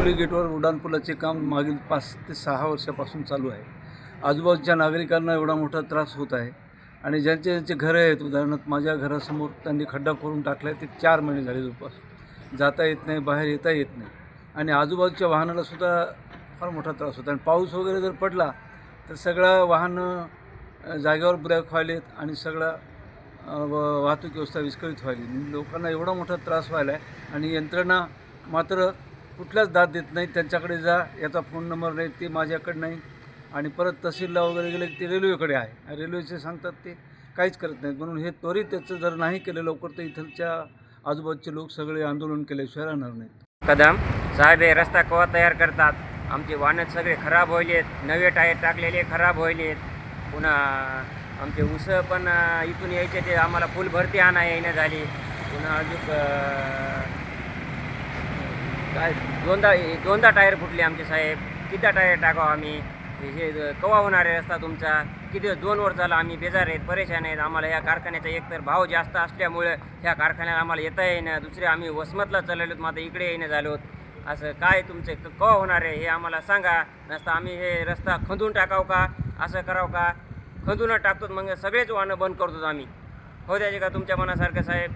खोपोली गेटवर उड्डाणपुलाचे काम मागील 5 ते 6 वर्षापासून चालू आहे. आजूबाजूच्या नागरिकांना एवढा मोठा त्रास होत आहे आणि ज्यांचे घरं आहेत, उदाहरणार्थ माझ्या घरासमोर त्यांनी खड्डा करून टाकला आहे. ते 4 महिने झाले जवळपास. जाता येत नाही, बाहेर येता येत नाही आणि आजूबाजूच्या वाहनालासुद्धा फार मोठा त्रास होता आणि पाऊस वगैरे जर पडला तर सगळं वाहनं जागेवर ब्रेक व्हायलेत आणि सगळं वाहतूक व्यवस्था विस्कळीत व्हायली. लोकांना एवढा मोठा त्रास व्हायला आहे आणि यंत्रणा मात्र कुठल्याच दाद देत नाही. त्यांच्याकडे जा, याचा फोन नंबर नाही, ते माझ्याकडे नाही आणि परत तहसीलला वगैरे गेले की ते रेल्वेकडे आहे. रेल्वेचे सांगतात ते काहीच करत नाहीत. म्हणून हे त्वरित त्याचं जर नाही केलं लवकर तर इथलच्या आजूबाजूचे लोक सगळे आंदोलन केल्याशिवाय राहणार नाहीत. कदम साहेब हे रस्ता केव्हा तयार करतात? आमचे वाहनं सगळे खराब होईलेत, नवे टायर टाकलेले खराब होईलेत. पुन्हा आमचे ऊस पण इथून यायचे ते आम्हाला फुल भरती आणा येणं झाली. पुन्हा अजून काय दोनदा टायर फुटले आमचे साहेब. किती टायर टाकावं आम्ही? हे केव्हा होणार आहे रस्ता तुमचा? किती 2 वर्ष झालं आम्ही बेजार आहेत, परेशान आहेत. आम्हाला या कारखान्याचा एकतर भाव जास्त असल्यामुळे ह्या कारखान्याला आम्हाला येता येईना. दुसरे आम्ही वसमतला चाललेलो मात्र इकडे येणं झालो. असं काय तुमचं केव्हा होणार आहे हे आम्हाला सांगा. नसतं आम्ही हे रस्ता खंदून टाकावं का? असं करावं का? खंदूनच टाकतो मग सगळेच वाहनं बंद करतो आम्ही. हो द्यायचे का तुमच्या मनासारखं साहेब?